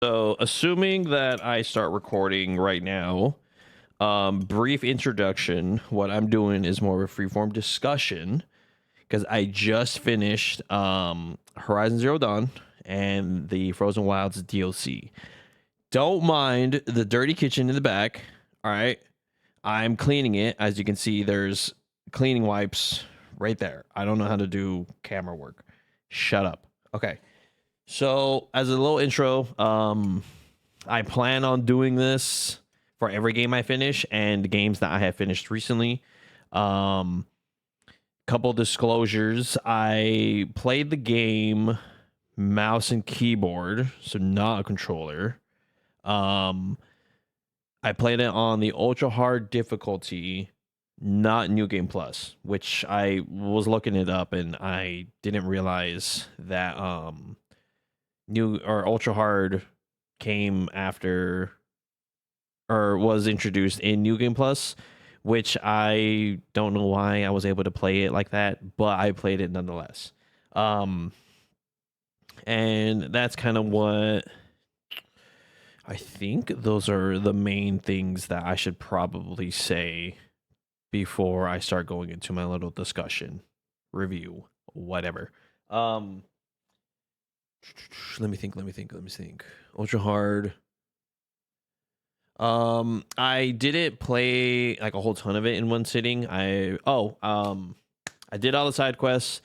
So, assuming that I start recording right now, brief introduction. What I'm doing is more of a freeform discussion because I just finished Horizon Zero Dawn and the Frozen Wilds DLC. Don't mind the dirty kitchen in the back. All right. I'm cleaning it. As you can see, there's cleaning wipes right there. I don't know how to do camera work. Shut up. Okay. So, as a little intro, I plan on doing this for every game I finish and games that I have finished recently. Um, Couple disclosures: I played the game mouse and keyboard, so not a controller. Um, I played it on the ultra hard difficulty, not New Game Plus, which I was looking it up and I didn't realize that new or ultra hard came after or was introduced in New Game Plus, which I don't know why I was able to play it like that, but I played it nonetheless. Um, and that's kind of what I think those are the main things that I should probably say before I start going into my little discussion, review, whatever. Um, let me think. Ultra hard. I didn't play like a whole ton of it in one sitting. I did all the side quests,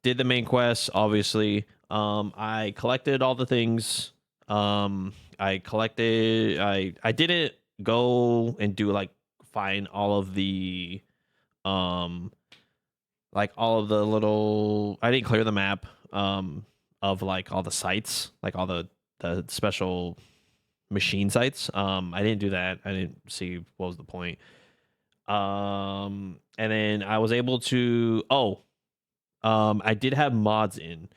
did the main quests, obviously. I collected all the things. I didn't go and do like find all of the um like all of the little I didn't clear the map of like all the sites, like all the special machine sites. I didn't do that. I didn't see what was the point. And then I was able to I did have mods in.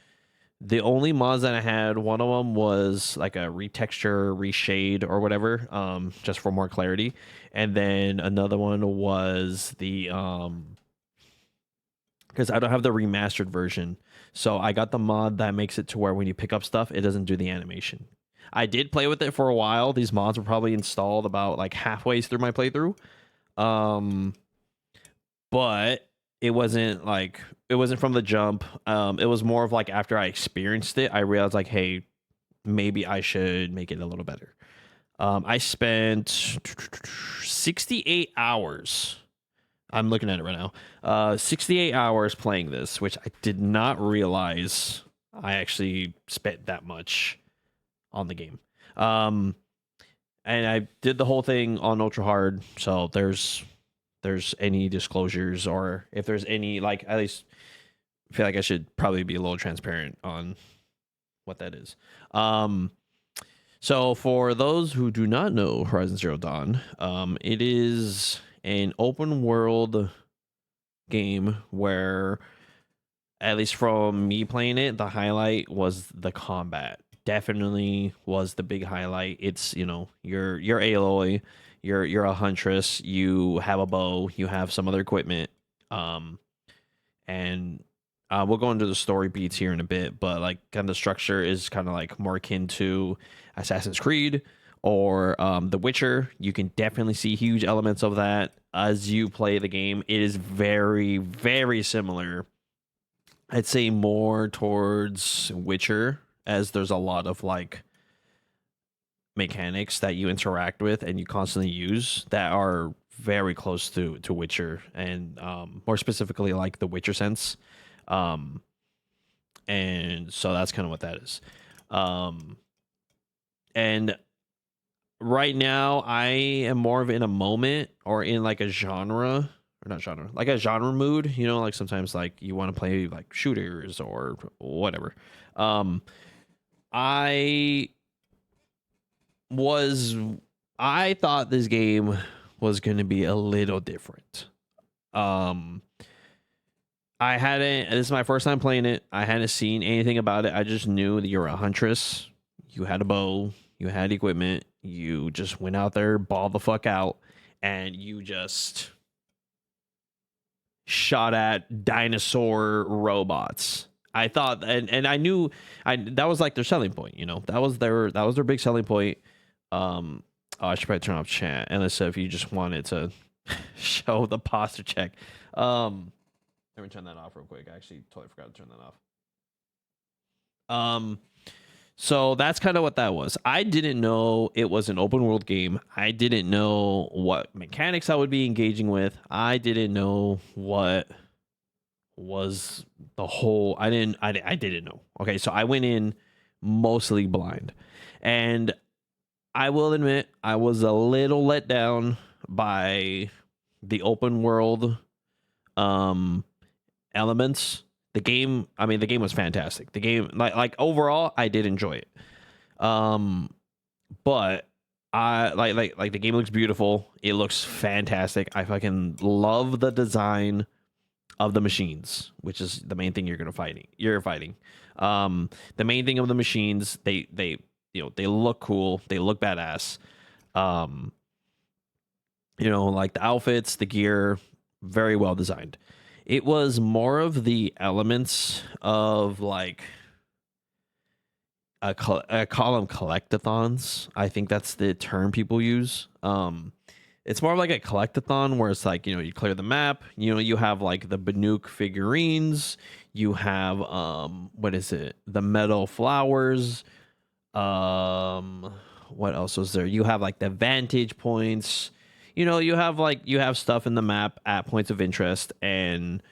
The only mods that I had, one of them was like a retexture, reshade, or whatever, just for more clarity. And then another one was the because I don't have the remastered version. So I got the mod that makes it to where when you pick up stuff, it doesn't do the animation. I did play with it for a while. These mods were probably installed about like halfway through my playthrough. Um, but it wasn't from the jump. It was more of like after I experienced it, I realized like, hey, maybe I should make it a little better. I spent 68 hours. I'm looking at it right now. 68 hours playing this, which I did not realize I actually spent that much on the game. And I did the whole thing on ultra hard. So there's any disclosures or if there's any like at least I feel like I should probably be a little transparent on what that is. So for those who do not know Horizon Zero Dawn, it is an open world game where at least from me playing it, the highlight was the combat. Definitely was the big highlight. It's, you know, you're Aloy, you're a huntress, you have a bow, you have some other equipment. And we'll go into the story beats here in a bit, but like kind of the structure is kind of like more akin to Assassin's Creed or The Witcher. You can definitely see huge elements of that as you play the game. It is very, very similar. I'd say more towards Witcher, as there's a lot of like mechanics that you interact with and you constantly use that are very close to Witcher, and more specifically like the Witcher sense. Um, and so that's kind of what that is. And right now I am more of in a moment or in like a genre or not genre, like a genre mood, you know, like sometimes like you want to play like shooters or whatever. Um, I was I thought this game was going to be a little different. Um, I hadn't. This is my first time playing it. I hadn't seen anything about it. I just knew that you're a huntress. You had a bow. You had equipment. You just went out there, balled the fuck out, and you just shot at dinosaur robots. I thought, and I knew, that was like their selling point. That was their big selling point. I should probably turn off chat, unless if you just wanted to show the posture check. Let me turn that off real quick. I actually totally forgot to turn that off. So that's kind of what that was. I didn't know it was an open world game. I didn't know what mechanics I would be engaging with. I didn't know what was the whole. I didn't know. Okay, so I went in mostly blind, and I will admit I was a little let down by the open world elements. The game was fantastic. The game, like overall, I did enjoy it. But I like the game looks beautiful. It looks fantastic. I fucking love the design of the machines, which is the main thing you're fighting. The main thing of the machines, they they look cool. They look badass. Like the outfits, the gear, very well designed. It was more of the elements of like I call them collectathons. I think that's the term people use. It's more like a collectathon where it's like, you clear the map, you have like the Banuk figurines, you have what is it? The metal flowers. What else was there? You have like the vantage points. You have stuff in the map at points of interest, and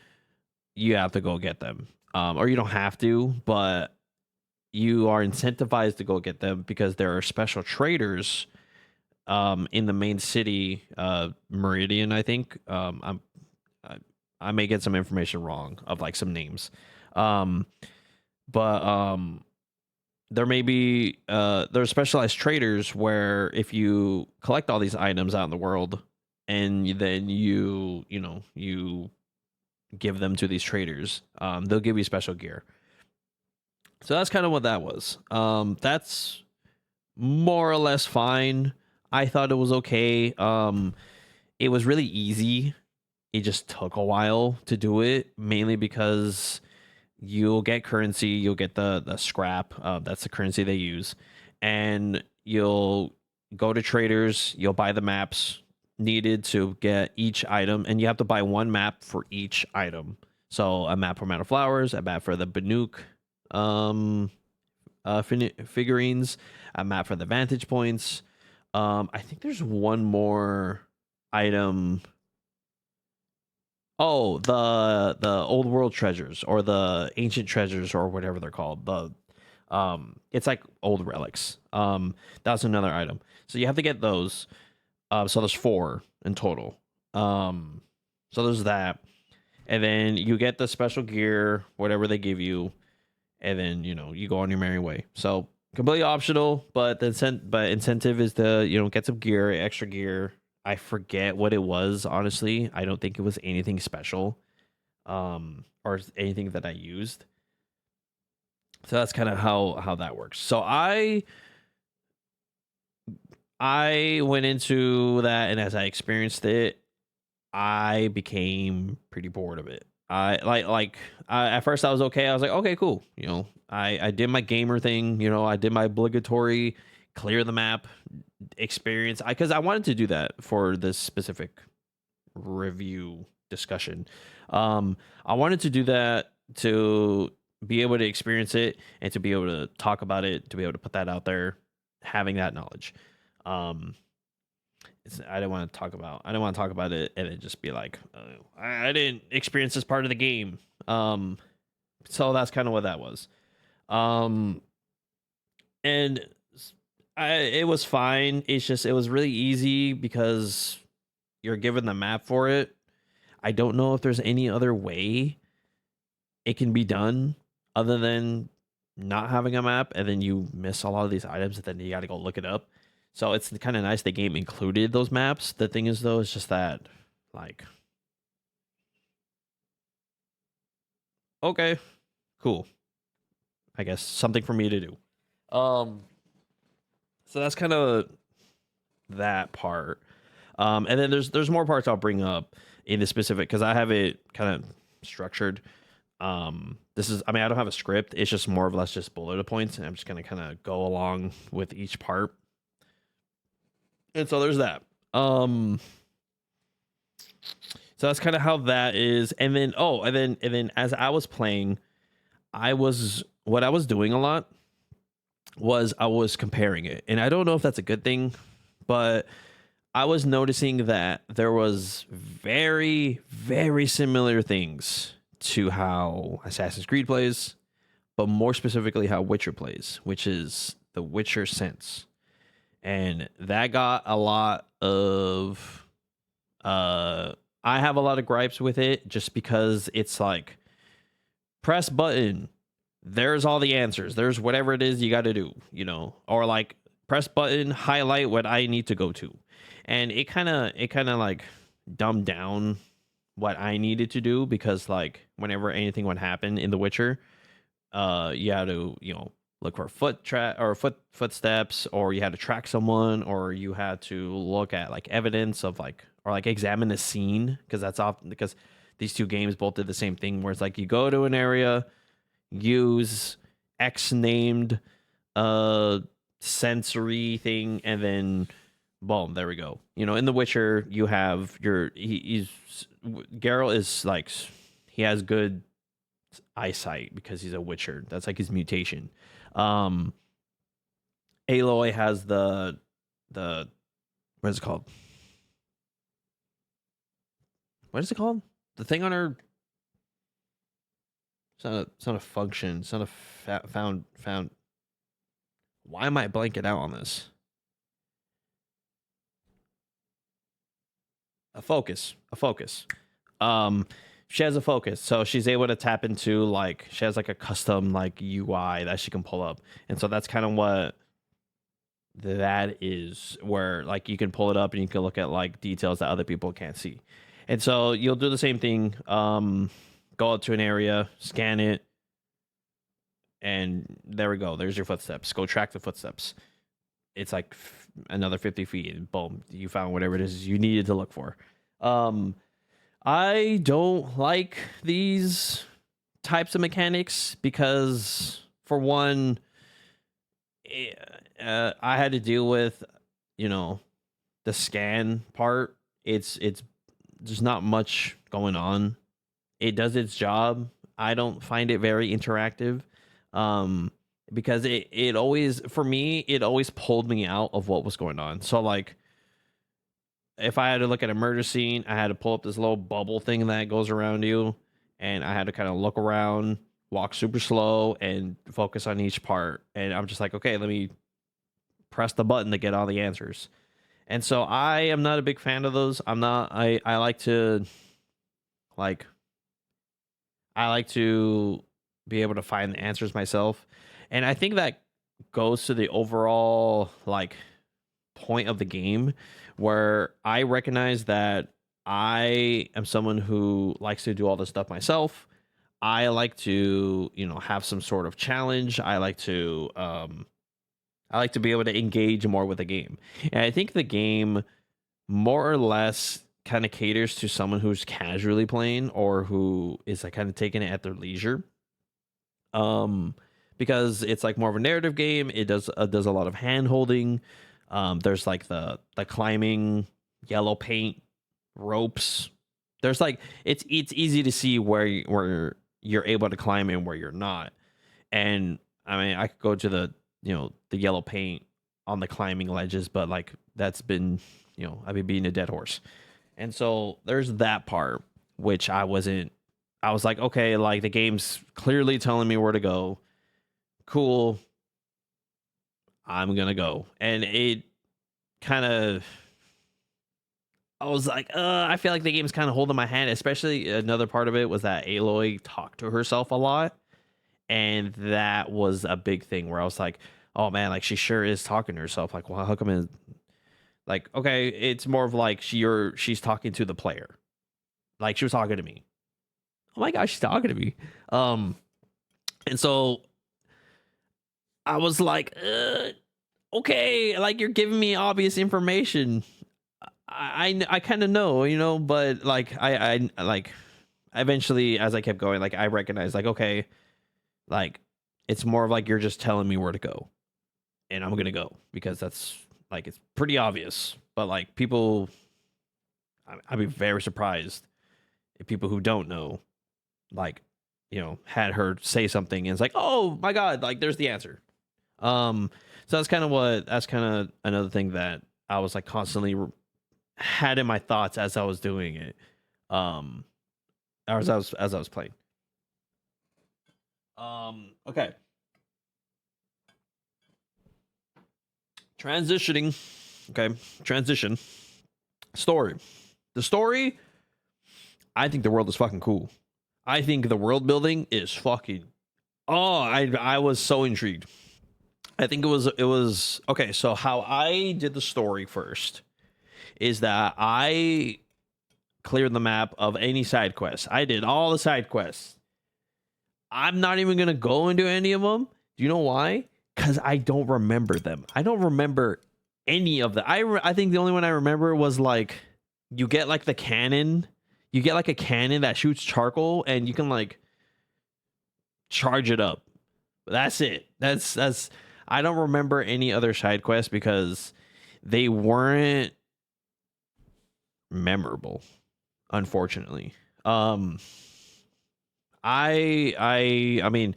you have to go get them. Or you don't have to, but you are incentivized to go get them because there are special traders in the main city, Meridian, I think. I may get some information wrong of like some names. But there may be there are specialized traders where if you collect all these items out in the world and then you give them to these traders, they'll give you special gear. So that's kind of what that was. That's more or less fine. I thought it was okay. It was really easy. It just took a while to do it, mainly because you'll get currency, you'll get the scrap. That's the currency they use, and you'll go to traders. You'll buy the maps needed to get each item, and you have to buy one map for each item. So a map for Metal Flowers, a map for the Banuk figurines, a map for the vantage points. I think there's one more item. Oh, the old world treasures or the ancient treasures or whatever they're called. It's like old relics. That's another item. So you have to get those. So there's 4 in total. So there's that, and then you get the special gear, whatever they give you, and then you go on your merry way. So completely optional, but the incentive is to get some gear, extra gear. I forget what it was, honestly. I don't think it was anything special, or anything that I used. So that's kind of how that works. So I went into that, and as I experienced it, I became pretty bored of it. At first I was okay. I was like, okay, cool. I did my gamer thing. I did my obligatory clear the map experience, because I wanted to do that for this specific review discussion. I wanted to do that to be able to experience it and to be able to talk about it, to be able to put that out there, having that knowledge. I didn't want to talk about it and then just be like, oh, I didn't experience this part of the game. So that's kind of what that was. And it was fine. It's just, it was really easy because you're given the map for it. I don't know if there's any other way it can be done other than not having a map, and then you miss a lot of these items and then you got to go look it up. So it's kind of nice the game included those maps. The thing is, though, it's just that, like, okay, cool. I guess something for me to do. So that's kind of that part. And then there's more parts I'll bring up in the specific, because I have it kind of structured. This is, I mean, I don't have a script. It's just more or less just bullet points, and I'm just gonna kind of go along with each part. And so there's that. So that's kind of how that is. And then and then as I was playing, what I was doing a lot was I was comparing it. And I don't know if that's a good thing, but I was noticing that there was very, very similar things to how Assassin's Creed plays, but more specifically how Witcher plays, which is the Witcher sense. And that got a lot of I have a lot of gripes with it just because it's like press button, there's all the answers. There's whatever it is you got to do, or like press button, highlight what I need to go to. And it kind of like dumbed down what I needed to do because like whenever anything would happen in The Witcher, you had to, look for footsteps, or you had to track someone, or you had to look at like evidence of like, or like examine the scene, because that's often because these two games both did the same thing where it's like you go to an area, use X named sensory thing, and then boom, there we go. In The Witcher, you have he's Geralt is like, he has good eyesight because he's a Witcher. That's like his mutation. Aloy has the what is it called? What is it called? The thing on her. It's not a function. It's not a found. Why am I blanking out on this? A focus. She has a focus, so she's able to tap into like, she has like a custom like UI that she can pull up, and so that's kind of what that is, where like you can pull it up and you can look at like details that other people can't see. And so you'll do the same thing. Go out to an area, scan it, and there we go. There's your footsteps. Go track the footsteps. It's like another 50 feet, and boom, you found whatever it is you needed to look for. I don't like these types of mechanics because, for one, I had to deal with, the scan part. It's there's not much going on. It does its job. I don't find it very interactive, because it always, for me, it always pulled me out of what was going on. So like, if I had to look at a murder scene, I had to pull up this little bubble thing that goes around you, and I had to kind of look around, walk super slow, and focus on each part. And I'm just like, okay, let me press the button to get all the answers. And so I am not a big fan of those. I like to be able to find the answers myself. And I think that goes to the overall like point of the game, where I recognize that I am someone who likes to do all this stuff myself. I like to, have some sort of challenge. I like to be able to engage more with the game. And I think the game more or less kind of caters to someone who's casually playing, or who is like kind of taking it at their leisure. Because it's like more of a narrative game. It does a lot of hand holding. There's like the climbing, yellow paint, ropes. There's like, it's easy to see where you're able to climb and where you're not. And I mean, I could go to the yellow paint on the climbing ledges, but like that's been, I've been beating a dead horse. And so there's that part, which I was like, okay, like the game's clearly telling me where to go. Cool. I'm gonna go. And it kind of, I was like, I feel like the game's kind of holding my hand. Especially another part of it was that Aloy talked to herself a lot. And that was a big thing where I was like, oh man, like she sure is talking to herself. Like, well, how come it, like, okay, it's more of like she's talking to the player. Like she was talking to me. Oh my gosh, she's talking to me. And so I was like, okay, like you're giving me obvious information. I kind of know, but like I eventually, as I kept going, like I recognized, like, okay, like it's more of like you're just telling me where to go, and I'm gonna go because that's like it's pretty obvious. But like people, I'd be very surprised if people who don't know, like, had her say something and it's like, oh my god, like there's the answer. So that's kind of another thing that I was like constantly had in my thoughts as I was doing it. Or as I was playing. Okay. Transitioning. Okay. Transition. Story. The story, I think the world is fucking cool. I think the world building is fucking I was so intrigued. I think it was okay, so how I did the story first is that I cleared the map of any side quests. I did all the side quests. I'm not even gonna go into any of them. Do you know why? Because I don't remember them. I don't remember any of them. I think the only one I remember was like you get like the cannon. You get like a cannon that shoots charcoal, and you can like charge it up. That's it. That's. I don't remember any other side quests because they weren't memorable, unfortunately. I mean,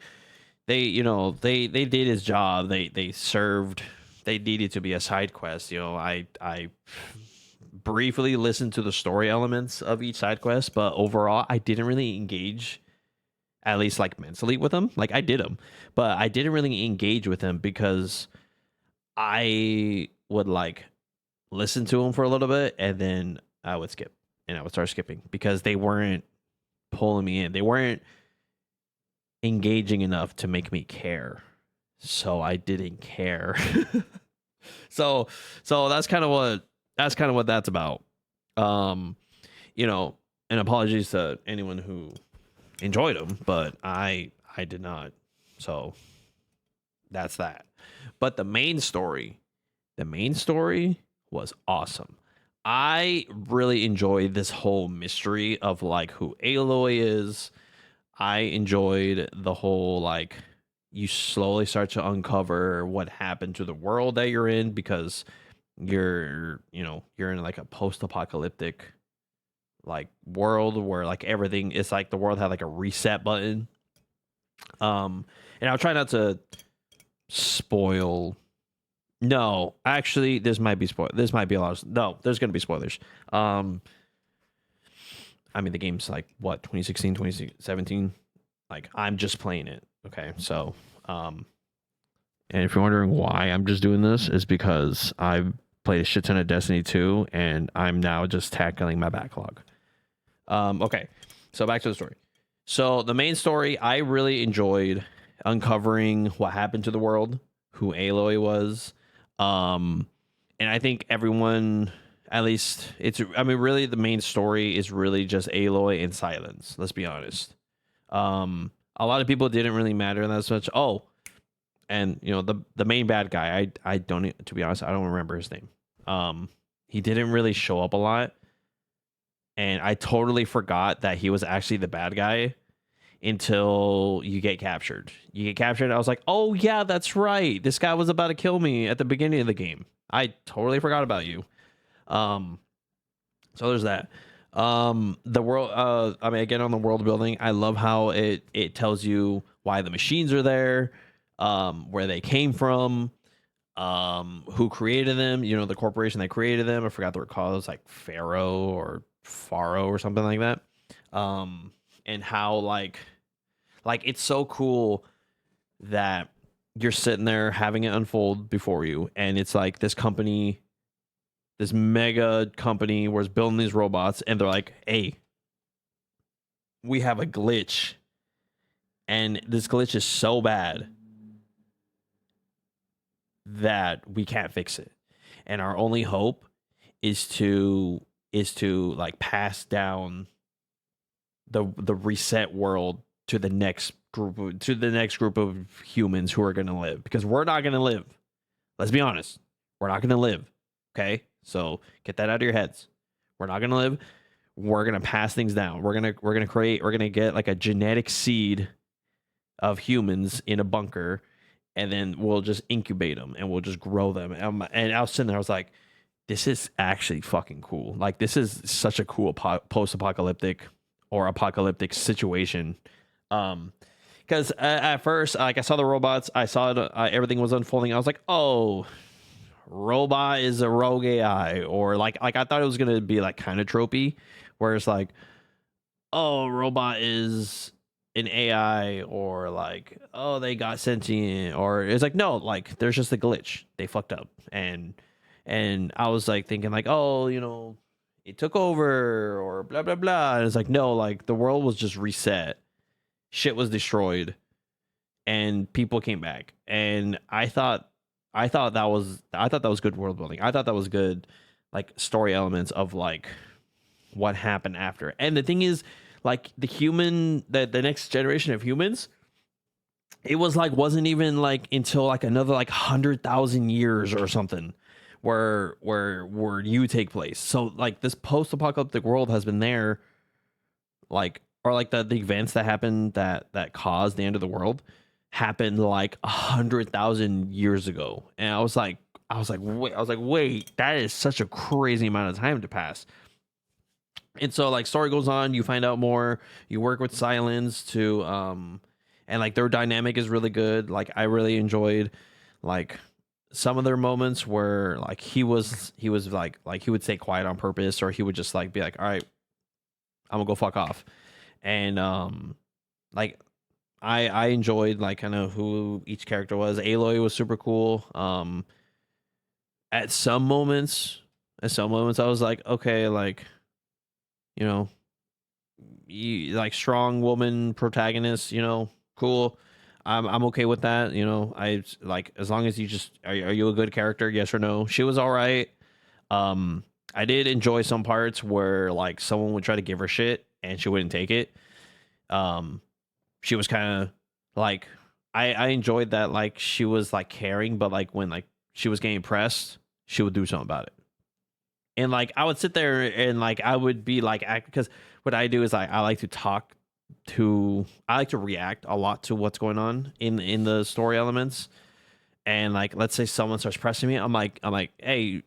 they did his job. They served. They needed to be a side quest. I briefly listened to the story elements of each side quest, but overall I didn't really engage, at least like mentally, with them. Like I did them, but I didn't really engage with them because I would like listen to them for a little bit and then I would skip and I would start skipping because they weren't pulling me in. They weren't engaging enough to make me care. So I didn't care. so that's kind of what that's about. Um, and apologies to anyone who enjoyed them, but I did not. So that's that. But the main story was awesome. I really enjoyed this whole mystery of like who Aloy is. I enjoyed the whole like you slowly start to uncover what happened to the world that you're in because you're in like a post-apocalyptic like world where like everything is like the world had like a reset button. And I'll try not to spoil. No, actually, this might be a lot of. No, there's gonna be spoilers. I mean, the game's like what 2016, 2017. Like I'm just playing it. Okay, so and if you're wondering why I'm just doing this, is because I've played a shit ton of Destiny 2, and I'm now just tackling my backlog. Okay, so back to the story. So the main story, I really enjoyed uncovering what happened to the world, who Aloy was, and I think everyone, at least really the main story is really just Aloy and Silence. Let's be honest. A lot of people didn't really matter that much. Oh, and the main bad guy, I don't, to be honest, I don't remember his name. He didn't really show up a lot, and I totally forgot that he was actually the bad guy until you get captured. I was like, oh yeah, that's right. This guy was about to kill me at the beginning of the game. I totally forgot about you. So there's that. The world, I mean, again, on the world building, I love how it tells you why the machines are there, where they came from, who created them, the corporation that created them. I forgot the call. It was like Pharaoh or Faro or something like that. And how like it's so cool that you're sitting there having it unfold before you, and it's like this mega company was building these robots, and they're like, hey, we have a glitch, and this glitch is so bad that we can't fix it, and our only hope is to like pass down the reset world to the next group of humans who are going to live, because we're not going to live. Let's be honest, we're not going to live. Okay, so get that out of your heads. We're not going to live. we're gonna pass things down. We're gonna get like a genetic seed of humans in a bunker, and then we'll just incubate them and we'll just grow them. And I was sitting there, I was like, this is actually fucking cool. Like, this is such a cool post-apocalyptic or apocalyptic situation. Because at first, like, I saw the robots, I saw it, everything was unfolding. I was like, oh, robot is a rogue AI, or like I thought it was gonna be like kind of tropey, where it's like, oh, robot is an AI, or like, oh, they got sentient, or it's like, no, like there's just a glitch, they fucked up. And I was like thinking like, oh, it took over or blah blah blah, and it's like, no, like the world was just reset, shit was destroyed, and people came back. And I thought that was good world building. I thought that was good, like, story elements of like what happened after. And the thing is, like, the next generation of humans, it was like wasn't even like until like another like 100,000 years or something where you take place. So like this post-apocalyptic world has been there, like, or like the events that happened that caused the end of the world happened like 100,000 years ago. And I was like, wait, that is such a crazy amount of time to pass. And so like story goes on, you find out more, you work with Silence to and like their dynamic is really good. Like I really enjoyed like some of their moments where like he was like he would stay quiet on purpose, or he would just like be like, all right, I'm gonna go fuck off. And like I enjoyed like kind of who each character was. Aloy was super cool. At some moments I was like, okay, like, like strong woman protagonist, cool. I'm okay with that. I like, as long as you just are you a good character, yes or no. She was all right. I did enjoy some parts where like someone would try to give her shit and she wouldn't take it. She was kind of like, I enjoyed that, like she was like caring, but like when like she was getting pressed, she would do something about it. And like I would sit there and like I would be like, because what I do is I like to react a lot to what's going on in the story elements. And like, let's say someone starts pressing me, I'm like, hey,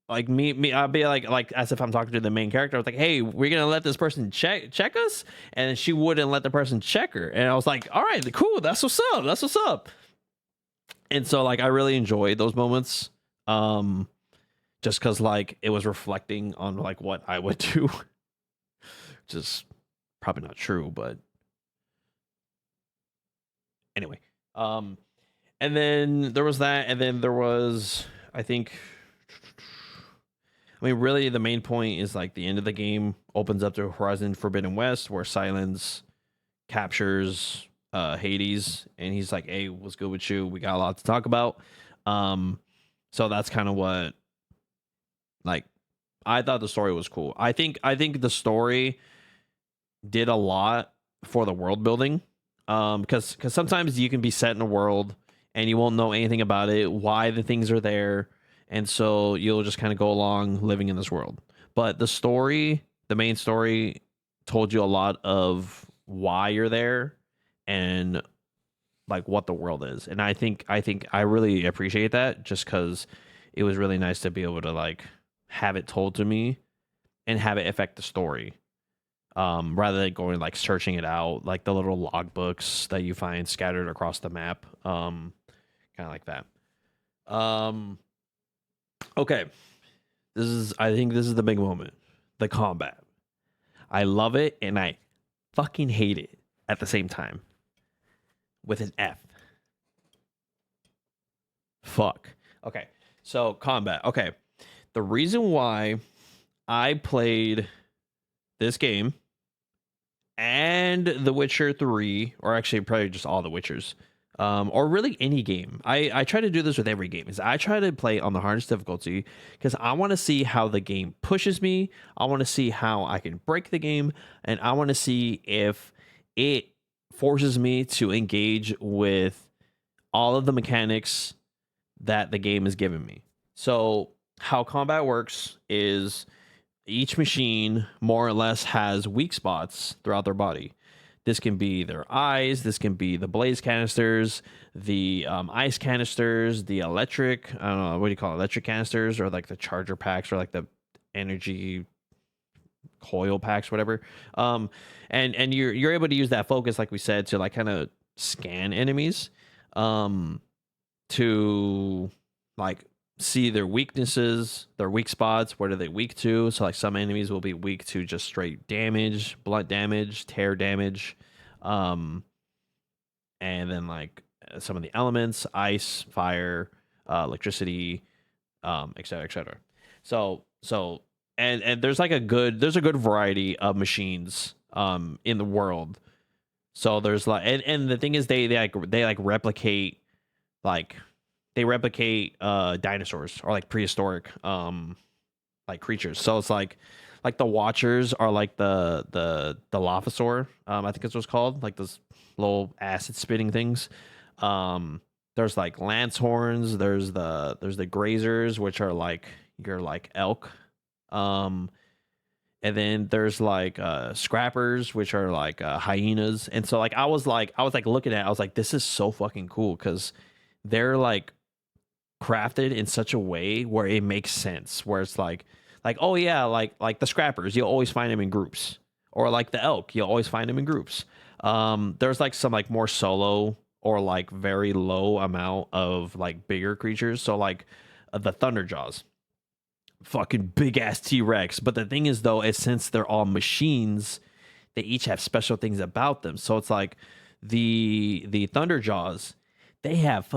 like me, I'll be like as if I'm talking to the main character. I was like, hey, we're gonna let this person check us, and she wouldn't let the person check her. And I was like, all right, cool, that's what's up. And so like I really enjoyed those moments, just because like it was reflecting on like what I would do. Just probably not true, but anyway. And then there was that, and then there was, I think, I mean, really, the main point is like the end of the game opens up to Horizon Forbidden West, where Silence captures Hades, and he's like, "Hey, what's good with you? We got a lot to talk about." So that's kind of what, like, I thought the story was cool. I think the story did a lot for the world building, because sometimes you can be set in a world and you won't know anything about it, why the things are there. And so you'll just kind of go along living in this world. But the main story, told you a lot of why you're there and like what the world is. And I think I really appreciate that, just because it was really nice to be able to like have it told to me and have it affect the story. Rather than going like searching it out, like the little logbooks that you find scattered across the map. Kind of like that. Okay, I think this is the big moment. The combat. I love it and I fucking hate it at the same time. With an F. Fuck. Okay, so combat. Okay, the reason why I played this game and The Witcher 3, or actually probably just all the Witchers, or really any game. I try to do this with every game. Is I try to play on the hardest difficulty because I want to see how the game pushes me. I want to see how I can break the game, and I want to see if it forces me to engage with all of the mechanics that the game is giving me. So how combat works is each machine more or less has weak spots throughout their body. This can be their eyes. This can be the blaze canisters, the ice canisters, the electric. I don't know what do you call it, electric canisters, or like the charger packs, or like the energy coil packs, whatever. Um, and you're able to use that focus, like we said, to like kind of scan enemies, um, to like see their weaknesses, their weak spots. What are they weak to? So like some enemies will be weak to just straight damage, blunt damage, tear damage, um, and then like some of the elements, ice, fire, electricity, et cetera, et cetera. So and there's a good variety of machines in the world. So there's like and the thing is they replicate like they replicate dinosaurs or like prehistoric like creatures. So it's like the Watchers are like the Lophosaur, I think it's what's called, like those little acid spitting things. There's like lance horns, there's the grazers, which are like your like elk. Um and then there's like scrappers, which are like hyenas. And so like I was like looking at it, I was like, this is so fucking cool because they're like crafted in such a way where it makes sense, where it's like oh yeah, like the scrappers, you'll always find them in groups, or like the elk, you'll always find them in groups. There's like some like more solo or like very low amount of like bigger creatures, so like the thunderjaws, fucking big ass T-Rex. But the thing is though, is since they're all machines, they each have special things about them. So it's like the thunderjaws, they have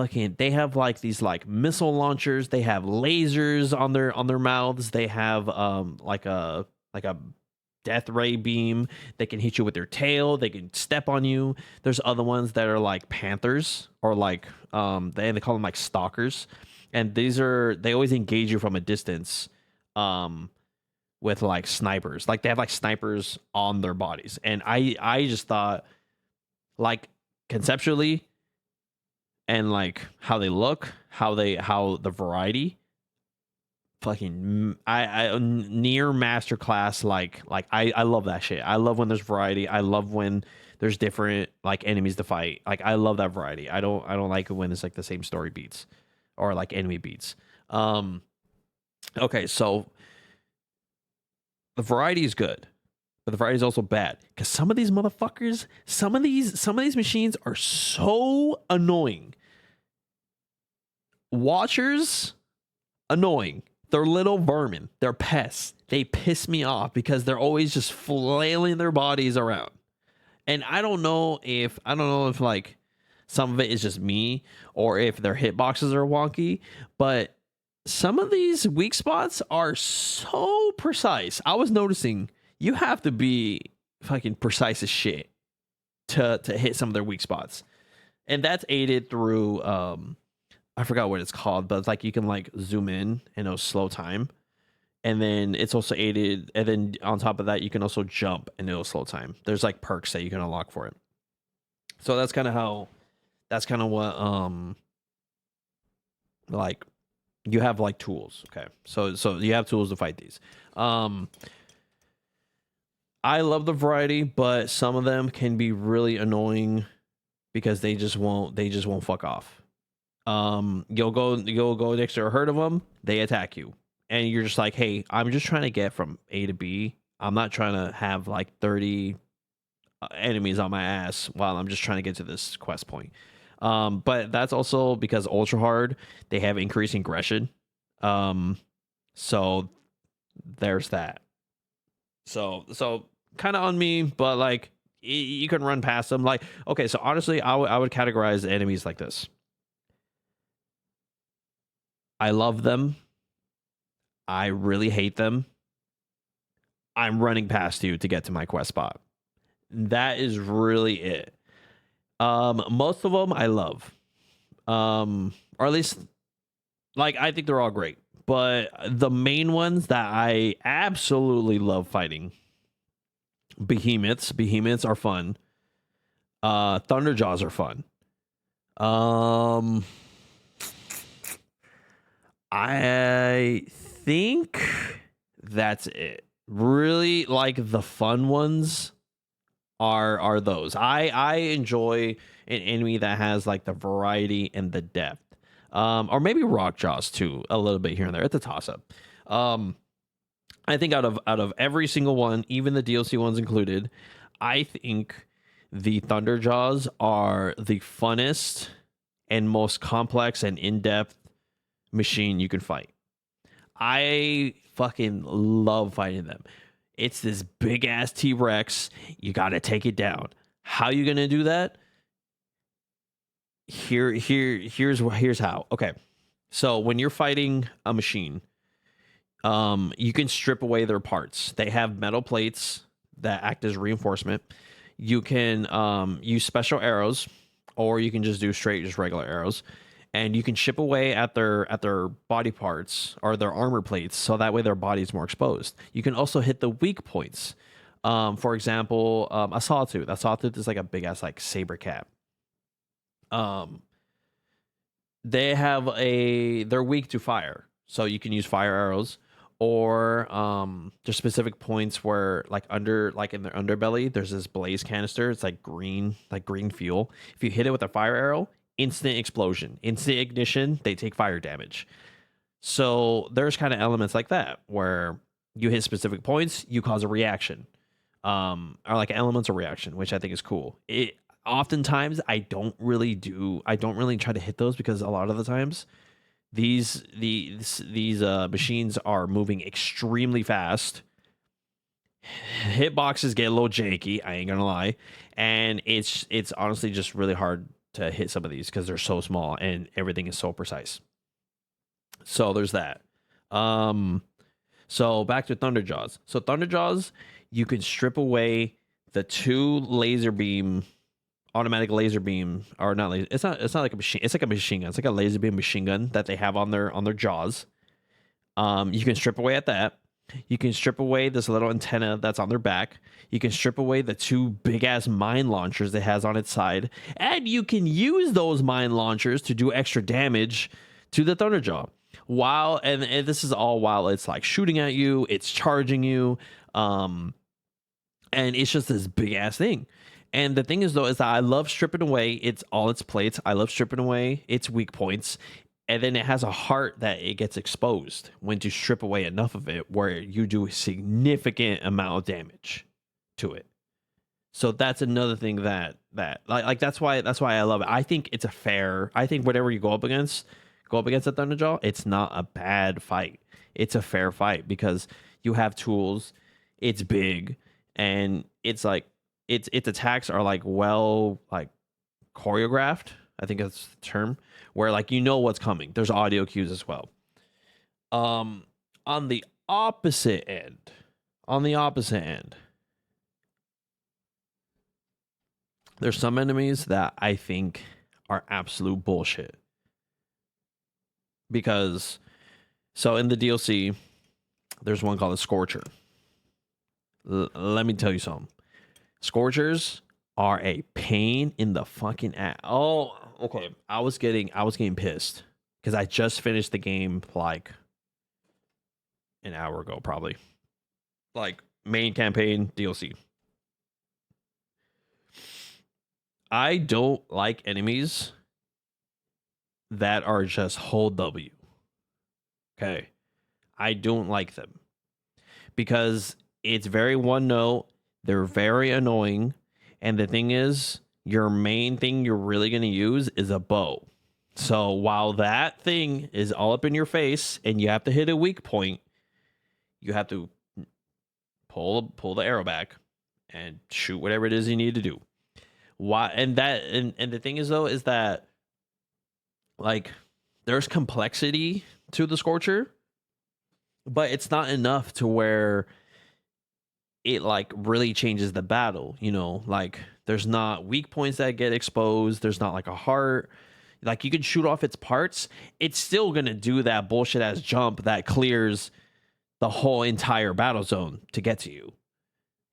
like these like missile launchers, they have lasers on their mouths, they have like a death ray beam. They can hit you with their tail, they can step on you. There's other ones that are like panthers, or like they call them like stalkers. And they always engage you from a distance, um with like snipers. Like they have like snipers on their bodies. And I just thought, like, conceptually, and like how they look, how the variety, fucking I near masterclass. Like I love that shit. I love when there's variety. I love when there's different like enemies to fight. Like I love that variety. I don't like it when it's like the same story beats or like enemy beats. Okay, so the variety is good, but the variety is also bad because some of these motherfuckers, some of these machines are so annoying. Watchers, annoying. They're little vermin. They're pests. They piss me off because they're always just flailing their bodies around. And I don't know if like some of it is just me, or if their hitboxes are wonky, but some of these weak spots are so precise. I was noticing you have to be fucking precise as shit to hit some of their weak spots. And that's aided through I forgot what it's called, but it's like you can like zoom in and it'll slow time. And then it's also aided, and then on top of that, you can also jump and it'll slow time. There's like perks that you can unlock for it. So that's kind of what like you have like tools. Okay. So you have tools to fight these. I love the variety, but some of them can be really annoying because they just won't fuck off. You'll go next to a herd of them, they attack you, and you're just like, hey, I'm just trying to get from A to B. I'm not trying to have like 30 enemies on my ass while I'm just trying to get to this quest point. But that's also because ultra hard, they have increasing aggression. Um, so there's that. So kind of on me, but like you can run past them. Like, okay, so honestly, I would categorize enemies like this. I love them. I really hate them. I'm running past you to get to my quest spot. That is really it. Most of them I love. Or at least like I think they're all great. But the main ones that I absolutely love fighting, behemoths. Behemoths are fun. Thunderjaws are fun. Um, I think that's it. Really, like the fun ones are those. I enjoy an enemy that has like the variety and the depth. Or maybe rock jaws too, a little bit here and there. It's a toss up. Um, I think out of every single one, even the DLC ones included, I think the thunder jaws are the funnest and most complex and in-depth machine you can fight. I fucking love fighting them. It's this big ass T-Rex. You got to take it down. How you going to do that? Here's how. Okay. So when you're fighting a machine, you can strip away their parts. They have metal plates that act as reinforcement. You can use special arrows, or you can just do straight, just regular arrows, and you can chip away at their body parts or their armor plates, so that way their body's more exposed. You can also hit the weak points. For example, a sawtooth. A sawtooth is like a big ass like saber cat. Um, they're weak to fire, so you can use fire arrows, or there's specific points where like in their underbelly there's this blaze canister. It's like green fuel. If you hit it with a fire arrow, instant explosion, instant ignition, they take fire damage. So there's kind of elements like that where you hit specific points, you cause a reaction, or like elements of reaction, which I think is cool. It oftentimes I don't really try to hit those, because a lot of the times these machines are moving extremely fast. Hitboxes get a little janky, I ain't gonna lie, and it's honestly just really hard to hit some of these because they're so small and everything is so precise. So there's that. Um, so back to Thunderjaws. So Thunderjaws, you can strip away the two laser beam, automatic laser beam, or not laser. It's not like a machine. It's like a machine gun. It's like a laser beam machine gun that they have on their jaws. You can strip away at that. You can strip away this little antenna that's on their back. You can strip away the two big ass mine launchers it has on its side, and you can use those mine launchers to do extra damage to the Thunderjaw. While and this is all while it's like shooting at you, it's charging you, and it's just this big ass thing. And the thing is though is that I love stripping away its plates. I love stripping away its weak points. And then it has a heart that it gets exposed when you strip away enough of it where you do a significant amount of damage to it. So that's another thing that like that's why I love it. I think it's a fair. I think whatever you go up against a Thunderjaw, it's not a bad fight. It's a fair fight because you have tools. It's big, and it's like its attacks are like choreographed. I think that's the term, where like you know what's coming. There's audio cues as well. On the opposite end, there's some enemies that I think are absolute bullshit. Because so in the DLC, there's one called a Scorcher. Let me tell you something. Scorchers are a pain in the fucking ass. Oh, okay. I was getting pissed because I just finished the game like an hour ago, probably. Like main campaign DLC. I don't like enemies that are just hold W. Okay. I don't like them because it's very one note. They're very annoying. And the thing is, your main thing you're really going to use is a bow. So while that thing is all up in your face and you have to hit a weak point, you have to pull the arrow back and shoot whatever it is you need to do. Why? And the thing is though is that like there's complexity to the Scorcher, but it's not enough to where it like really changes the battle, you know, like there's not weak points that get exposed. There's not like a heart. Like you can shoot off its parts. It's still going to do that bullshit ass jump that clears the whole entire battle zone to get to you.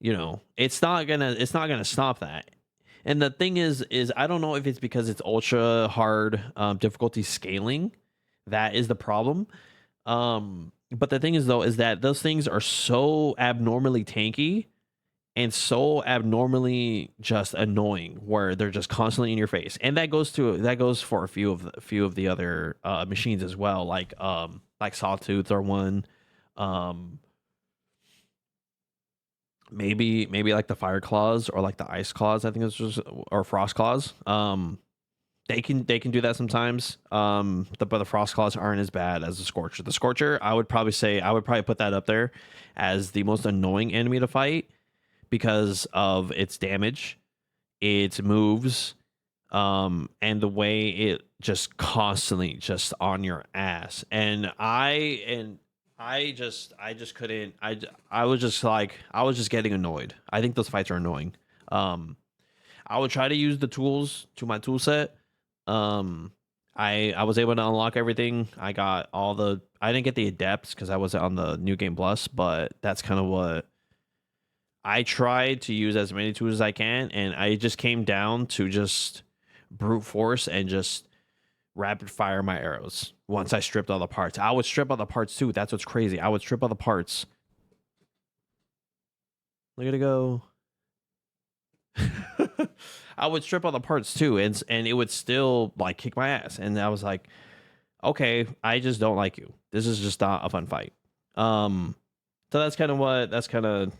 You know, it's not going to stop that. And the thing is I don't know if it's because it's ultra hard difficulty scaling. That is the problem. But the thing is though, is that those things are so abnormally tanky and so abnormally just annoying where they're just constantly in your face. And that goes for a few of the other machines as well, like Sawtooth or one. Um maybe like the fire claws or like the ice claws, I think it's just, or frost claws. They can do that sometimes. But the frost claws aren't as bad as the scorcher. The scorcher, I would probably put that up there as the most annoying enemy to fight because of its damage, its moves, and the way it just constantly just on your ass. I just couldn't. I was just like, I was just getting annoyed. I think those fights are annoying. Um, I would try to use the tools to my tool set. I was able to unlock everything. I got all the. I didn't get the adepts because I wasn't on the new game plus, but that's kind of what I tried to use as many tools as I can, and I just came down to just brute force and just rapid fire my arrows. Once I stripped all the parts, I would strip all the parts too. That's what's crazy. I would strip all the parts. Look at it go. I would strip all the parts too, and it would still like kick my ass. And I was like, okay, I just don't like you. This is just not a fun fight. Um, so that's kind of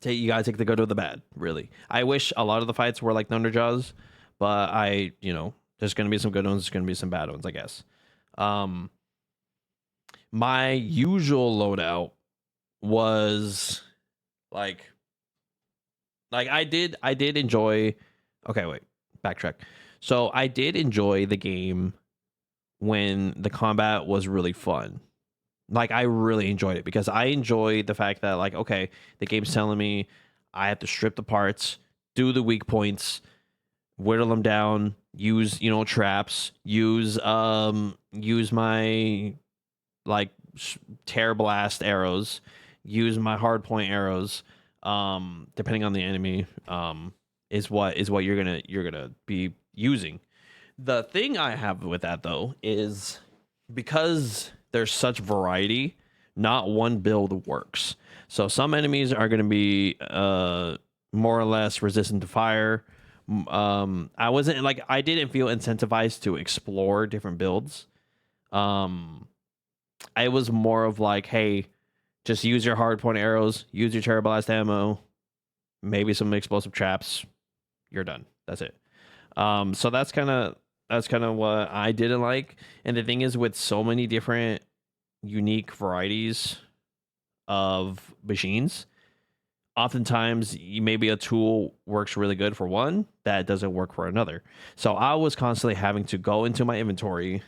you gotta take the good or the bad. Really, I wish a lot of the fights were like Thunderjaws, but there's gonna be some good ones. There's gonna be some bad ones, I guess. Um, my usual loadout was like I did enjoy. Okay, wait, backtrack. So I did enjoy the game when the combat was really fun. Like I really enjoyed it because I enjoyed the fact that like, okay, the game's telling me I have to strip the parts, do the weak points, whittle them down, use traps, use my like tear blast arrows, use my hard point arrows, depending on the enemy, is what you're gonna be using. The thing I have with that though is because there's such variety, not one build works. So some enemies are going to be more or less resistant to fire. I didn't feel incentivized to explore different builds. Um, I was more of like, hey, just use your hard point arrows, use your terror blast ammo, maybe some explosive traps. You're done. That's it. So that's kind of what I didn't like. And the thing is, with so many different unique varieties of machines, oftentimes maybe a tool works really good for one that doesn't work for another. So I was constantly having to go into my inventory,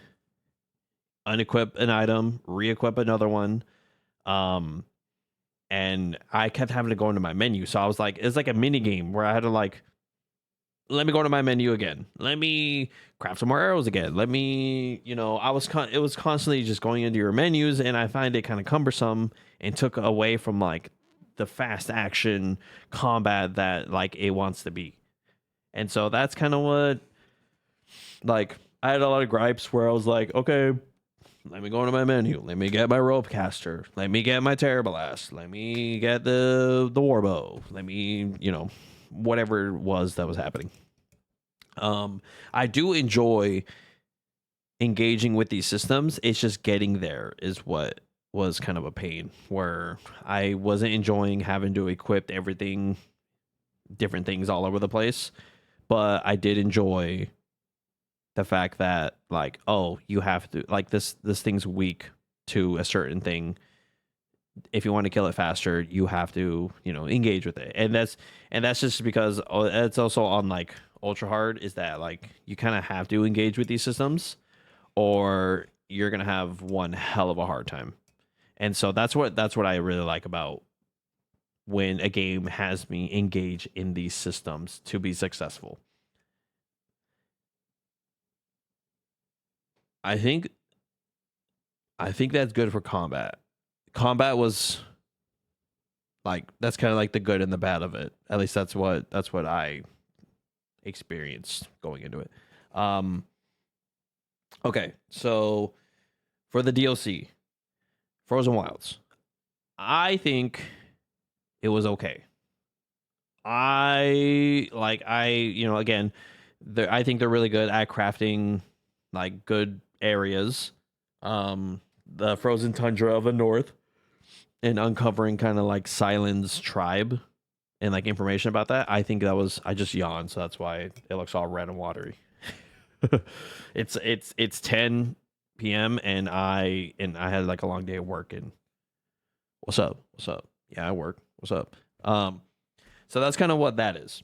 unequip an item, re-equip another one. Um, and I kept having to go into my menu. So I was like, it's like a mini game where I had to like, let me go to my menu again. Let me craft some more arrows again. Let me, it was constantly just going into your menus, and I find it kind of cumbersome and took away from like the fast action combat that like it wants to be. And so that's kind of what, like, I had a lot of gripes where I was like, okay, let me go into my menu. Let me get my rope caster. Let me get my terror blast. Let me get the warbow. Let me, whatever it was that was happening. I do enjoy engaging with these systems. It's just getting there is what was kind of a pain, where I wasn't enjoying having to equip everything, different things all over the place. But I did enjoy the fact that like, oh, you have to like this thing's weak to a certain thing. If you want to kill it faster, you have to, engage with it. And that's just because it's also on like ultra hard, is that like you kind of have to engage with these systems or you're going to have one hell of a hard time. And so that's what I really like about when a game has me engage in these systems to be successful. I think I think that's good for combat. Combat was like, that's kind of like the good and the bad of it. At least that's what I experienced going into it. Um okay, so for the DLC. Frozen Wilds. I think it was okay. Again, I think they're really good at crafting like good areas. The frozen tundra of the north and uncovering kind of like Silent's tribe and like information about that. I think that was I just yawned, so that's why it looks all red and watery. It's 10 p.m. and I had like a long day of work and what's up? What's up? Yeah, I work. What's up? So that's kind of what that is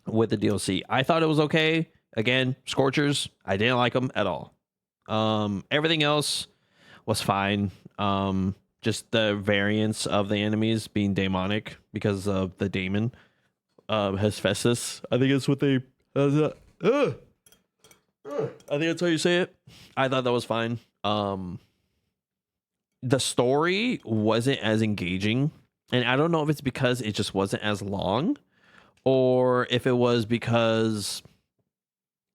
with the DLC. I thought it was okay. Again, Scorchers, I didn't like them at all. Everything else was fine. Just the variance of the enemies being demonic because of the daemon, Hephaestus. I think it's what they. I think that's how you say it. I thought that was fine. The story wasn't as engaging, and I don't know if it's because it just wasn't as long, or if it was because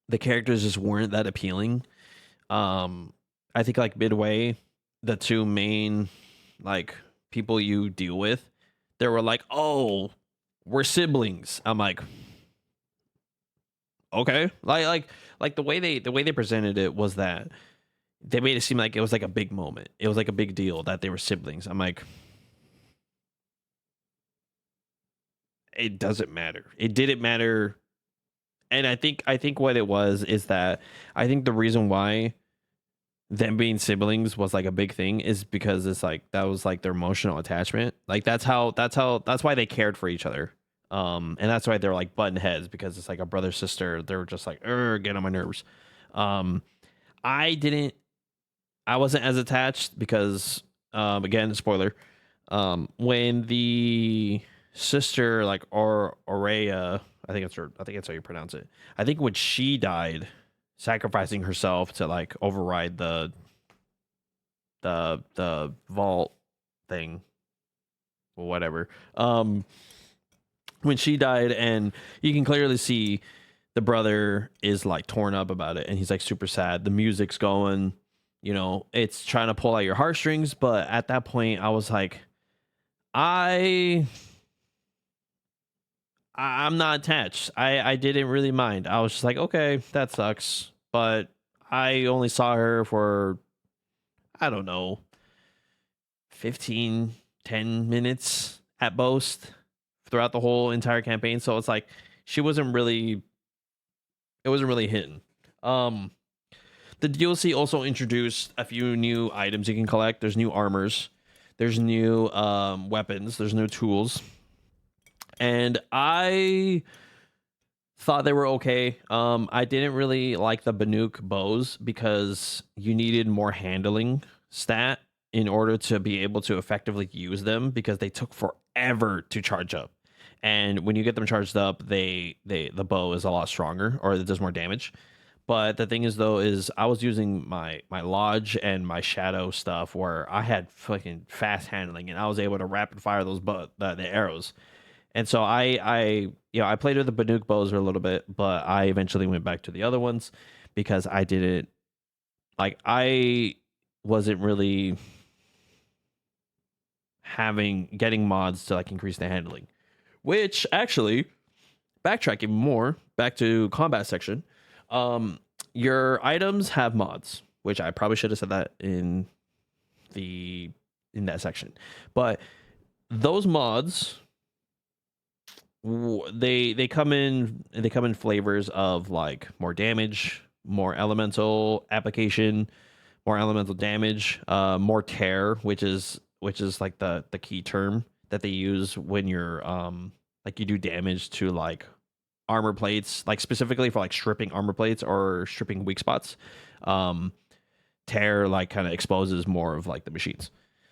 the characters just weren't that appealing. I think like midway, the two main like people you deal with, they were like, "Oh, we're siblings." I'm like, okay, like the way they presented it was that they made it seem like it was like a big moment. It was like a big deal that they were siblings. I'm like, it doesn't matter. It didn't matter. And I think what it was is that I think the reason why them being siblings was like a big thing is because it's like that was like their emotional attachment. Like that's why they cared for each other. And that's why they're like button heads because it's like a brother sister. They were just like, get on my nerves. Um, I didn't. I wasn't as attached because, again, spoiler. When the sister like Aurea, I think it's her. I think that's how you pronounce it. I think when she died, sacrificing herself to like override the vault thing, or whatever. When she died, and you can clearly see the brother is like torn up about it, and he's like super sad. The music's going, it's trying to pull out your heartstrings, but at that point, I was like, I'm not attached. I didn't really mind. I was just like, okay, that sucks, but I only saw her for I don't know 15-10 minutes at most throughout the whole entire campaign. So it's like she wasn't really it wasn't really hitting. Um the DLC also introduced a few new items you can collect. There's new armors, there's new weapons, there's new tools. And I thought they were okay. I didn't really like the Banuk bows because you needed more handling stat in order to be able to effectively use them because they took forever to charge up. And when you get them charged up, the bow is a lot stronger or it does more damage. But the thing is though is I was using my lodge and my shadow stuff where I had fucking fast handling and I was able to rapid fire those the arrows. And so I played with the Banuk bows for a little bit, but I eventually went back to the other ones because I wasn't really getting mods to like increase the handling. Which actually, backtrack even more, back to combat section. Your items have mods, which I probably should have said that in that section. But those mods, they come in flavors of like more damage, more elemental application, more elemental damage, more tear, which is like the key term that they use when you're like you do damage to like armor plates, like specifically for like stripping armor plates or stripping weak spots. Tear like kind of exposes more of like the machines.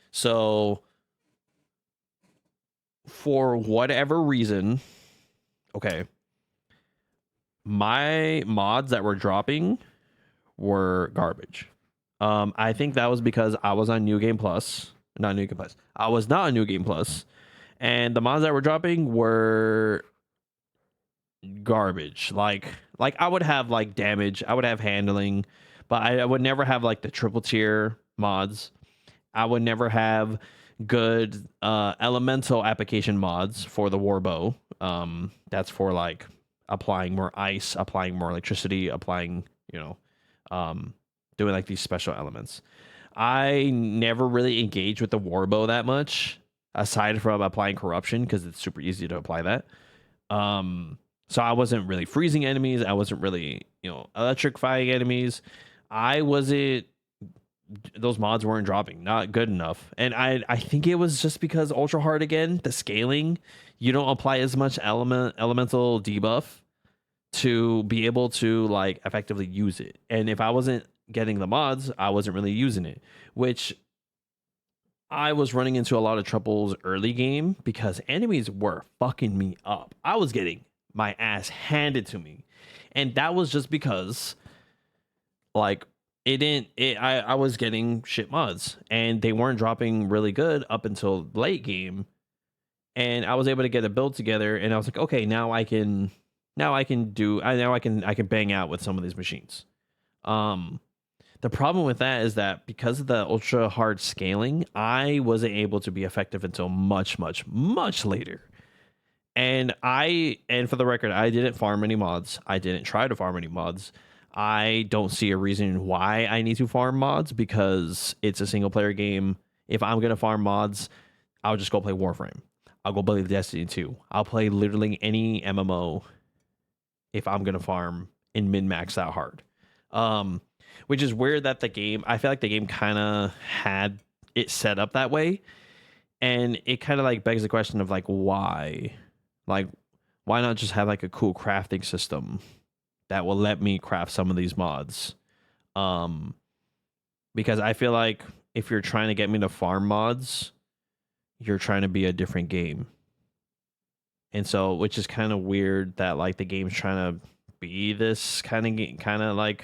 So for whatever reason, okay, my mods that were dropping were garbage. I think that was because I was on New Game Plus, not New Game Plus. I was not on New Game Plus, and the mods that were dropping were garbage. Like I would have like damage, I would have handling, but I would never have like the triple tier mods. I would never have good elemental application mods for the warbow. That's for like applying more ice, applying more electricity, applying, you know, doing like these special elements. I never really engaged with the warbow that much, aside from applying corruption, because it's super easy to apply that. So I wasn't really freezing enemies. I wasn't really, electrifying enemies. I wasn't. Those mods weren't dropping, not good enough. And I think it was just because ultra hard again, the scaling, you don't apply as much elemental debuff to be able to like effectively use it. And if I wasn't getting the mods, I wasn't really using it, which I was running into a lot of troubles early game because enemies were fucking me up. I was getting my ass handed to me. And that was just because like I was getting shit mods and they weren't dropping really good up until late game. And I was able to get a build together and I was like, okay, I can bang out with some of these machines. The problem with that is that because of the ultra hard scaling, I wasn't able to be effective until much, much, much later. And for the record, I didn't farm any mods. I didn't try to farm any mods. I don't see a reason why I need to farm mods because it's a single player game. If I'm going to farm mods, I'll just go play Warframe. I'll go play Destiny 2. I'll play literally any MMO if I'm going to farm and min-max that hard. Which is weird that I feel like the game kind of had it set up that way. And it kind of like begs the question of like, why? Like, why not just have like a cool crafting system that will let me craft some of these mods? Because I feel like if you're trying to get me to farm mods, you're trying to be a different game. And so, which is kind of weird that like the game's trying to be this kind of like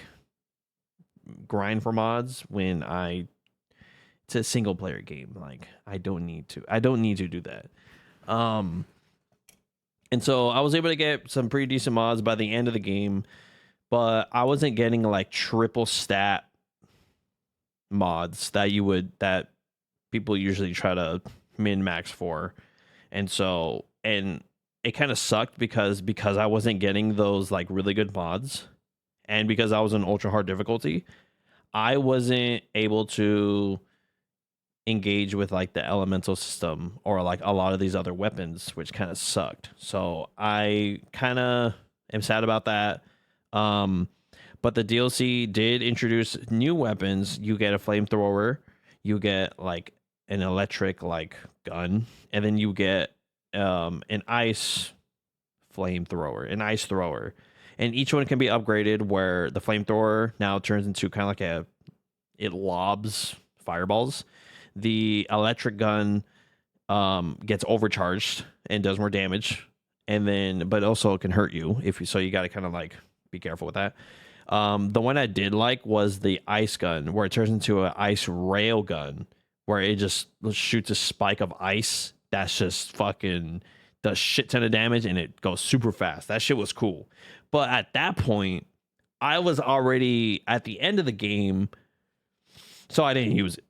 grind for mods when it's a single player game. Like I don't need to do that. And so I was able to get some pretty decent mods by the end of the game, but I wasn't getting like triple stat mods that people usually try to min max for. And so, and it kind of sucked because I wasn't getting those like really good mods and because I was in ultra hard difficulty, I wasn't able to engage with like the elemental system or like a lot of these other weapons, which kind of sucked. So I kind of am sad about that. But the DLC did introduce new weapons. You get a flamethrower, you get like an electric like gun, and then you get an ice flamethrower, an ice thrower. And each one can be upgraded where the flamethrower now turns into kind of like it lobs fireballs. The electric gun gets overcharged and does more damage, and then but also it can hurt you so you got to kind of like be careful with that. The one I did like was the ice gun, where it turns into an ice rail gun, where it just shoots a spike of ice that's just fucking does shit ton of damage and it goes super fast. That shit was cool. But at that point, I was already at the end of the game, so I didn't use it.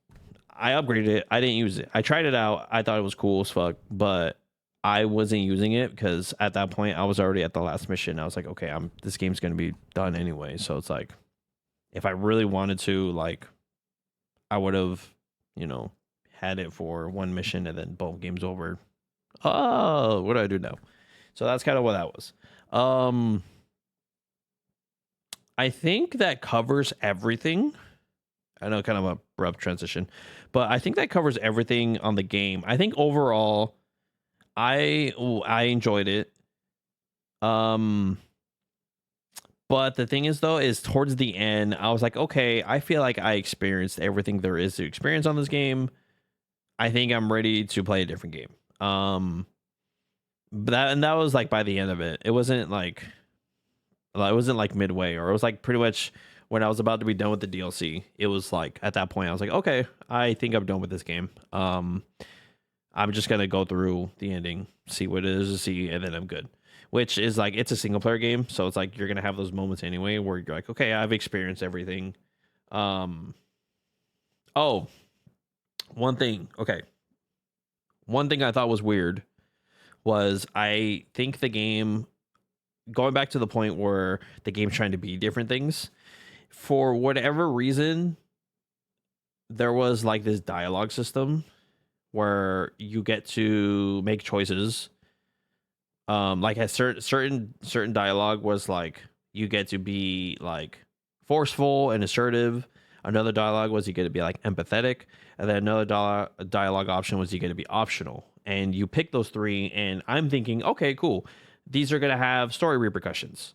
I upgraded it. I didn't use it. I tried it out. I thought it was cool as fuck, but I wasn't using it because at that point I was already at the last mission. I was like, okay, this game's gonna be done anyway. So it's like, if I really wanted to, like, I would have, had it for one mission and then boom, game's over. Oh, what do I do now? So that's kind of what that was. I think that covers everything. I know, kind of a abrupt transition, but I think that covers everything on the game. I think overall, I enjoyed it. But the thing is, though, is towards the end, I was like, okay, I feel like I experienced everything there is to experience on this game. I think I'm ready to play a different game. But that was like by the end of it. It wasn't like midway, or it was like pretty much when I was about to be done with the DLC. It was like at that point I was like, okay, I think I'm done with this game. I'm just gonna go through the ending, see what it is to see, and then I'm good. Which is like, it's a single player game, so it's like you're gonna have those moments anyway where you're like, okay, I've experienced everything. Oh, One thing, okay. One thing I thought was weird was I think the game, going back to the point where the game's trying to be different things, for whatever reason, there was like this dialogue system where you get to make choices. Like a certain dialogue was like you get to be like forceful and assertive. Another dialogue was you get to be like empathetic, and then another dialogue option was you get to be optional. And you pick those three, and I'm thinking, okay, cool. These are gonna have story repercussions.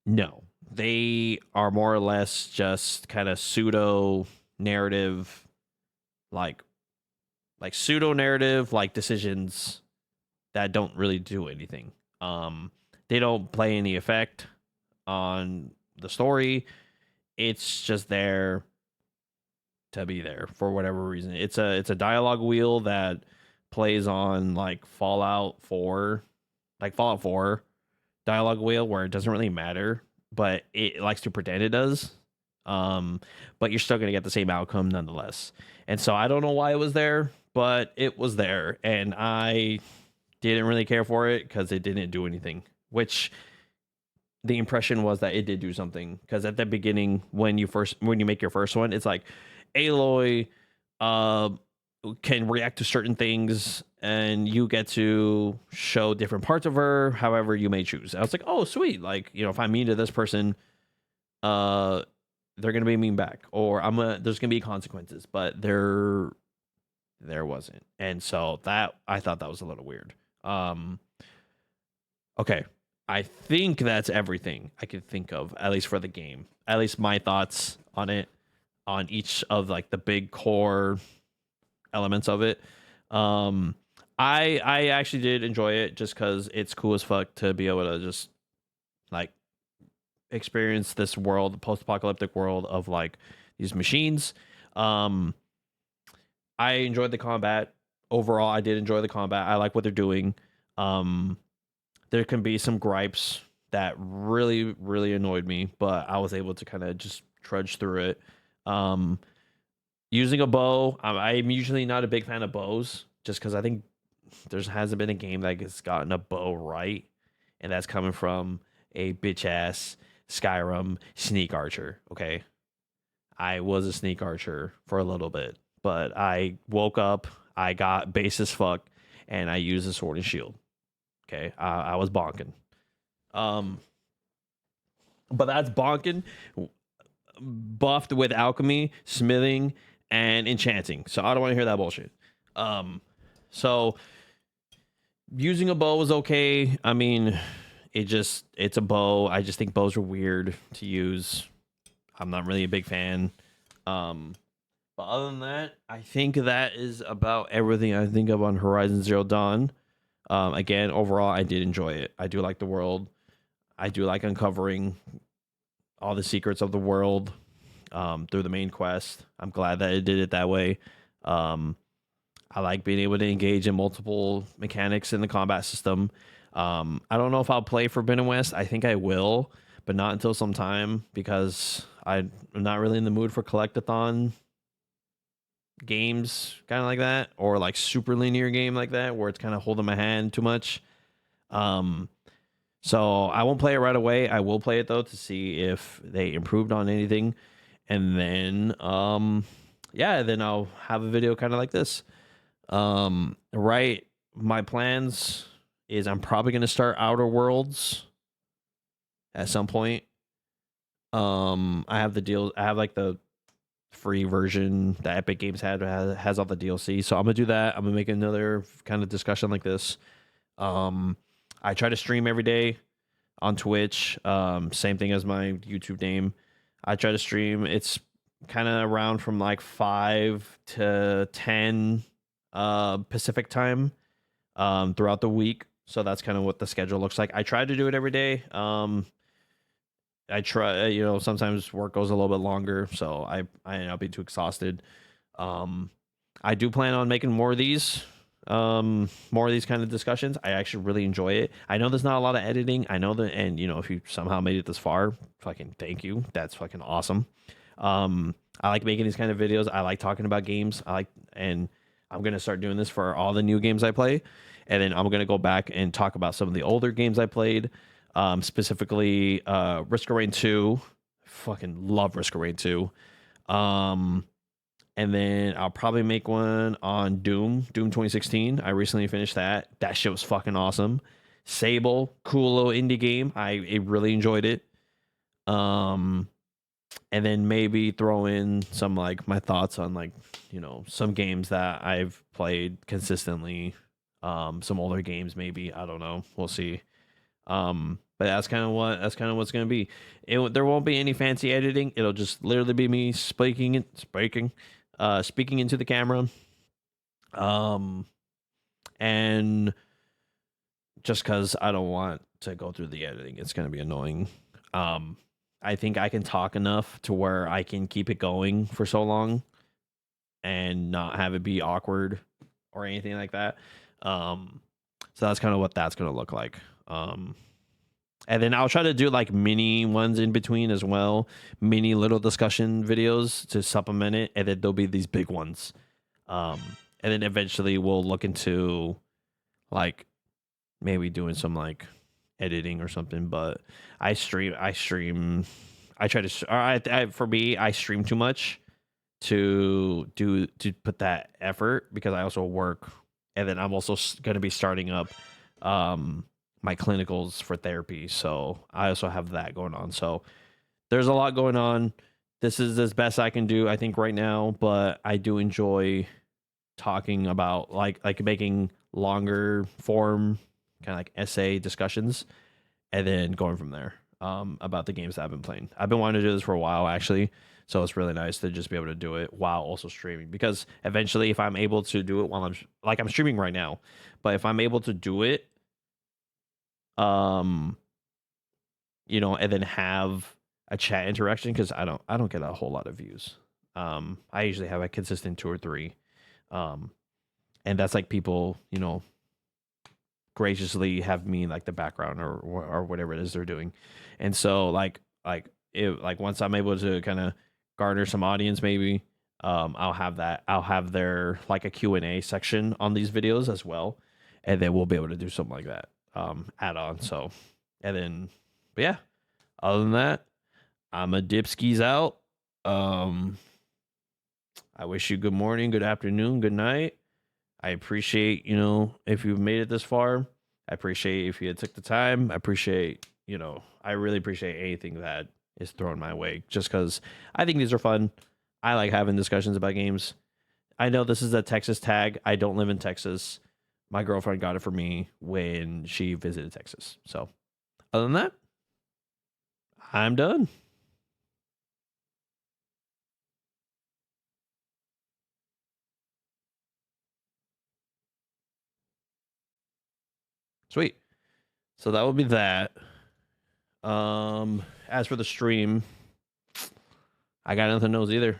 No, they are more or less just kind of pseudo narrative, like pseudo narrative, like decisions that don't really do anything. They don't play any effect on the story. It's just there to be there for whatever reason. It's a dialogue wheel that plays on like Fallout 4 dialogue wheel where it doesn't really matter, but it likes to pretend it does. But you're still gonna get the same outcome nonetheless. And so I don't know why it was there, but it was there, and I didn't really care for it because it didn't do anything. Which the impression was that it did do something, because at the beginning when you make your first one, it's like Aloy can react to certain things, and you get to show different parts of her however you may choose. I was like, oh sweet, like, you know, if I'm mean to this person, they're gonna be mean back, or there's gonna be consequences, but there wasn't. And so that, I thought that was a little weird. Okay, I think that's everything I could think of, at least for the game. At least my thoughts on it, on each of like the big core elements of it. I actually did enjoy it just because it's cool as fuck to be able to just like experience this world, the post-apocalyptic world of like these machines. I enjoyed the combat. Overall, I did enjoy the combat. I like what they're doing. There can be some gripes that really, really annoyed me, but I was able to kind of just trudge through it. Using a bow, I'm usually not a big fan of bows, just because I think there hasn't been a game that has gotten a bow right, and that's coming from a bitch ass Skyrim sneak archer. Okay, I was a sneak archer for a little bit, but I woke up, I got base as fuck, and I used a sword and shield. Okay, I was bonking. But that's bonking buffed with alchemy, smithing, and enchanting. So I don't want to hear that bullshit. So using a bow was okay. I mean, it's a bow. I just think bows are weird to use. I'm not really a big fan. But other than that, I think that is about everything I think of on Horizon Zero Dawn. Again, overall, I did enjoy it. I do like the world. I do like uncovering all the secrets of the world through the main quest. I'm glad that it did it that way. I like being able to engage in multiple mechanics in the combat system. I don't know if I'll play Forbidden West. I think I will, but not until some time, because I'm not really in the mood for collectathon games kind of like that, or like super linear game like that where it's kind of holding my hand too much. So I won't play it right away. I will play it though to see if they improved on anything, and then then I'll have a video kind of like this. Right, my plans is I'm probably going to start Outer Worlds at some point. I have the deal, I have like the free version that Epic Games has all the DLC. So I'm gonna do that. I'm gonna make another kind of discussion like this. I try to stream every day on Twitch. Same thing as my YouTube name. I try to stream. It's kind of around from like 5 to 10 Pacific time throughout the week. So that's kind of what the schedule looks like. I try to do it every day. I try, sometimes work goes a little bit longer, so I end up being too exhausted. I do plan on making more of these kind of discussions. I actually really enjoy it. I know there's not a lot of editing. I know that, and if you somehow made it this far, fucking thank you. That's fucking awesome. I like making these kind of videos. I like talking about games. And I'm gonna start doing this for all the new games I play, and then I'm gonna go back and talk about some of the older games I played, specifically Risk of Rain 2. Fucking love Risk of Rain 2. Um, and then I'll probably make one on Doom 2016. I recently finished that. That shit was fucking awesome. Sable, cool little indie game. I really enjoyed it. Um, and then maybe throw in some like my thoughts on like, some games that I've played consistently. Some older games maybe. I don't know. We'll see. But that's kind of what's gonna be. There won't be any fancy editing. It'll just literally be me speaking into the camera. Um, and just because I don't want to go through the editing, it's gonna be annoying. Um, I think I can talk enough to where I can keep it going for so long and not have it be awkward or anything like that. So that's kind of what that's gonna look like. And then I'll try to do like mini ones in between as well, mini little discussion videos to supplement it, and then there'll be these big ones. And then eventually we'll look into like maybe doing some like editing or something. But I stream. I try to. For me, I stream too much to put that effort because I also work, and then I'm also going to be starting up my clinicals for therapy, so I also have that going on. So there's a lot going on. This is as best I can do, I think, right now, but I do enjoy talking about like making longer form kind of like essay discussions and then going from there about the games that I've been playing. I've been wanting to do this for a while actually, so it's really nice to just be able to do it while also streaming, because eventually if I'm able to do it while I'm streaming right now, but if I'm able to do it and then have a chat interaction, because I don't get a whole lot of views. I usually have a consistent 2 or 3, and that's like people graciously have me in like the background or whatever it is they're doing, and so once I'm able to kind of garner some audience, maybe I'll have their like a Q&A section on these videos as well, and then we'll be able to do something like that add on. So, and then, but yeah, other than that, I'm a dipskis out. I wish you good morning, good afternoon, good night. I appreciate, if you've made it this far. I appreciate if you took the time. I appreciate, I really appreciate anything that is thrown my way, just because I think these are fun. I like having discussions about games. I know this is a Texas tag. I don't live in Texas. My girlfriend got it for me when she visited Texas. So, other than that, I'm done. Sweet. So that would be that. As for the stream, I got nothing knows either.